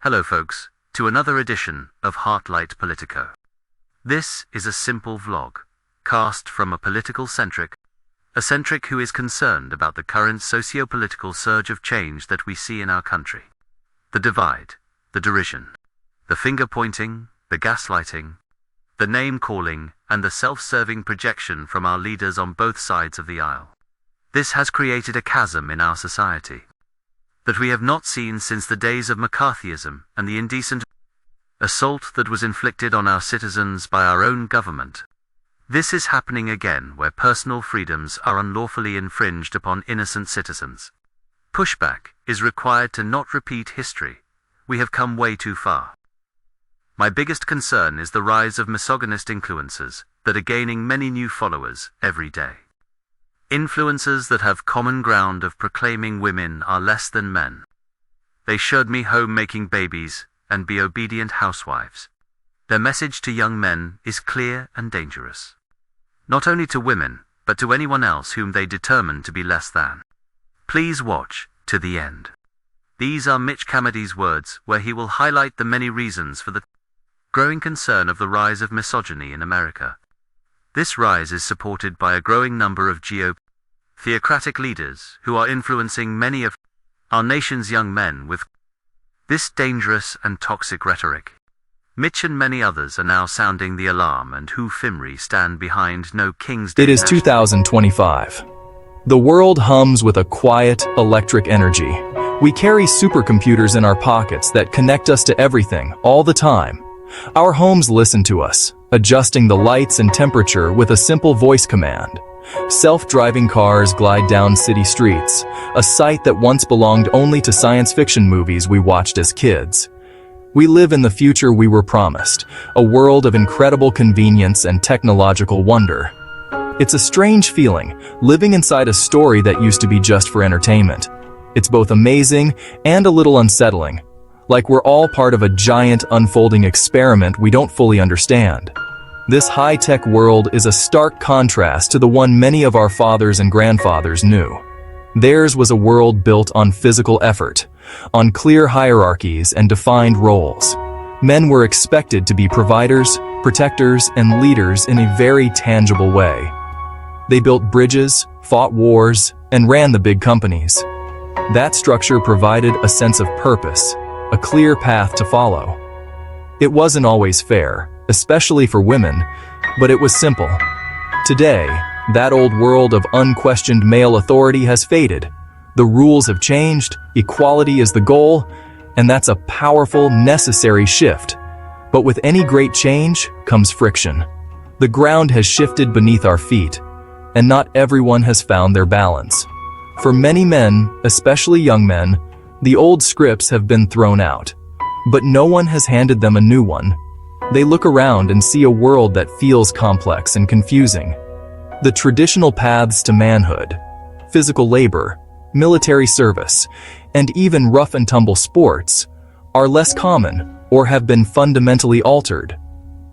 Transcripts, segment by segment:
Hello folks, to another edition of Heartlight Politico. This is a simple vlog, cast from a political eccentric who is concerned about the current socio-political surge of change that we see in our country. The divide, the derision, the finger-pointing, the gaslighting, the name-calling, and the self-serving projection from our leaders on both sides of the aisle. This has created a chasm in our society that we have not seen since the days of McCarthyism and the indecent assault that was inflicted on our citizens by our own government. This is happening again where personal freedoms are unlawfully infringed upon innocent citizens. Pushback is required to not repeat history. We have come way too far. My biggest concern is the rise of misogynist influencers that are gaining many new followers every day. Influencers that have common ground of proclaiming women are less than men. They should be home making babies and be obedient housewives. Their message to young men is clear and dangerous. Not only to women, but to anyone else whom they determine to be less than. Please watch to the end. These are Mitch McConnell's words, where he will highlight the many reasons for the growing concern of the rise of misogyny in America. This rise is supported by a growing number of theocratic leaders who are influencing many of our nation's young men with this dangerous and toxic rhetoric. Mitch and many others are now sounding the alarm, and who Fimri stand behind no king's It is 2025. The world hums with a quiet, electric energy. We carry supercomputers in our pockets that connect us to everything, all the time. Our homes listen to us, adjusting the lights and temperature with a simple voice command. Self-driving cars glide down city streets, a sight that once belonged only to science fiction movies we watched as kids. We live in the future we were promised, a world of incredible convenience and technological wonder. It's a strange feeling, living inside a story that used to be just for entertainment. It's both amazing and a little unsettling, like we're all part of a giant unfolding experiment we don't fully understand. This high-tech world is a stark contrast to the one many of our fathers and grandfathers knew. Theirs was a world built on physical effort, on clear hierarchies and defined roles. Men were expected to be providers, protectors, and leaders in a very tangible way. They built bridges, fought wars, and ran the big companies. That structure provided a sense of purpose, a clear path to follow. It wasn't always fair, especially for women, but it was simple. Today, that old world of unquestioned male authority has faded. The rules have changed, equality is the goal, and that's a powerful, necessary shift. But with any great change comes friction. The ground has shifted beneath our feet, and not everyone has found their balance. For many men, especially young men, the old scripts have been thrown out, but no one has handed them a new one. They look around and see a world that feels complex and confusing. The traditional paths to manhood, physical labor, military service, and even rough-and-tumble sports are less common or have been fundamentally altered.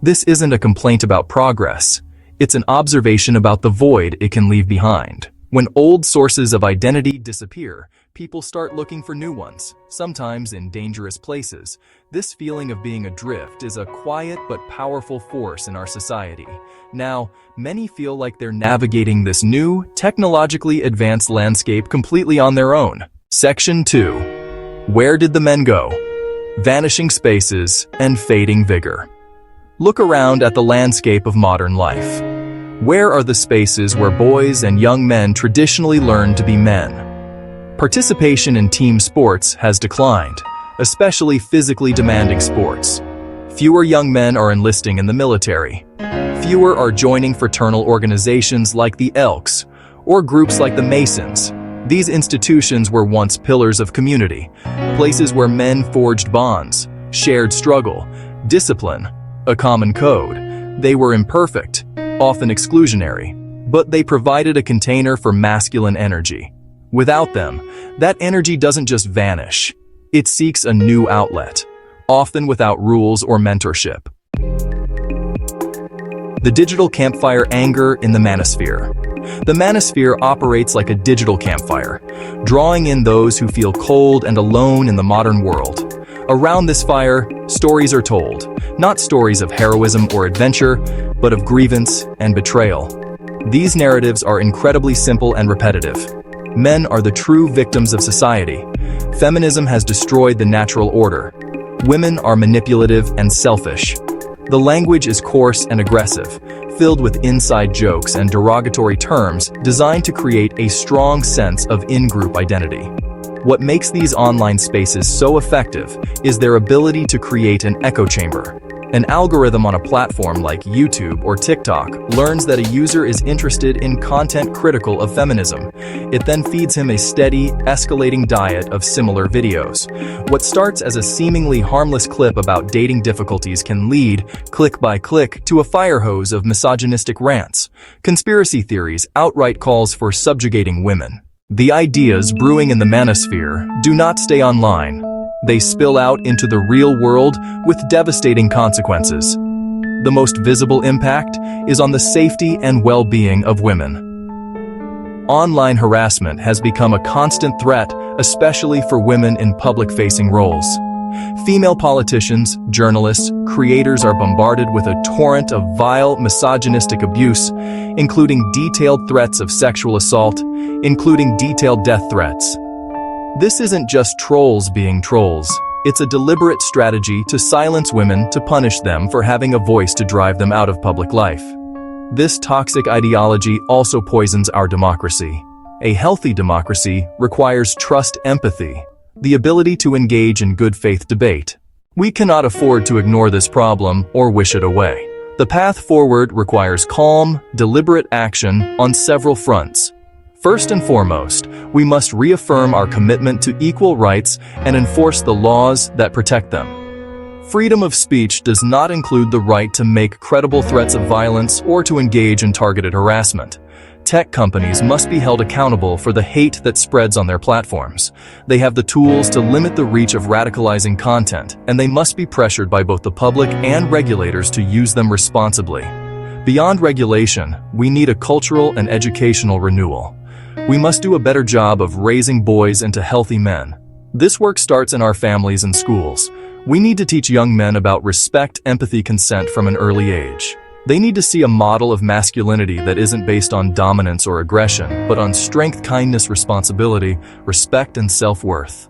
This isn't a complaint about progress. It's an observation about the void it can leave behind. When old sources of identity disappear, people start looking for new ones, sometimes in dangerous places. This feeling of being adrift is a quiet but powerful force in our society. Now, many feel like they're navigating this new, technologically advanced landscape completely on their own. Section 2. Where did the men go? Vanishing spaces and fading vigor. Look around at the landscape of modern life. Where are the spaces where boys and young men traditionally learned to be men? Participation in team sports has declined, especially physically demanding sports. Fewer young men are enlisting in the military. Fewer are joining fraternal organizations like the Elks or groups like the Masons. These institutions were once pillars of community, places where men forged bonds, shared struggle, discipline, a common code. They were imperfect, often exclusionary, but they provided a container for masculine energy. Without them, that energy doesn't just vanish. It seeks a new outlet, often without rules or mentorship. The digital campfire anger in the Manosphere. The Manosphere operates like a digital campfire, drawing in those who feel cold and alone in the modern world. Around this fire, stories are told, not stories of heroism or adventure, but of grievance and betrayal. These narratives are incredibly simple and repetitive. Men are the true victims of society. Feminism has destroyed the natural order. Women are manipulative and selfish. The language is coarse and aggressive, filled with inside jokes and derogatory terms designed to create a strong sense of in-group identity. What makes these online spaces so effective is their ability to create an echo chamber. An algorithm on a platform like YouTube or TikTok learns that a user is interested in content critical of feminism. It then feeds him a steady, escalating diet of similar videos. What starts as a seemingly harmless clip about dating difficulties can lead, click by click, to a fire hose of misogynistic rants, conspiracy theories, outright calls for subjugating women. The ideas brewing in the Manosphere do not stay online. They spill out into the real world with devastating consequences. The most visible impact is on the safety and well-being of women. Online harassment has become a constant threat, especially for women in public-facing roles. Female politicians, journalists, creators are bombarded with a torrent of vile, misogynistic abuse, including detailed threats of sexual assault, including detailed death threats. This isn't just trolls being trolls. It's a deliberate strategy to silence women to punish them for having a voice to drive them out of public life. This toxic ideology also poisons our democracy. A healthy democracy requires trust, empathy, the ability to engage in good faith debate. We cannot afford to ignore this problem or wish it away. The path forward requires calm, deliberate action on several fronts. First and foremost, we must reaffirm our commitment to equal rights and enforce the laws that protect them. Freedom of speech does not include the right to make credible threats of violence or to engage in targeted harassment. Tech companies must be held accountable for the hate that spreads on their platforms. They have the tools to limit the reach of radicalizing content, and they must be pressured by both the public and regulators to use them responsibly. Beyond regulation, we need a cultural and educational renewal. We must do a better job of raising boys into healthy men. This work starts in our families and schools. We need to teach young men about respect, empathy, consent from an early age. They need to see a model of masculinity that isn't based on dominance or aggression, but on strength, kindness, responsibility, respect, and self-worth.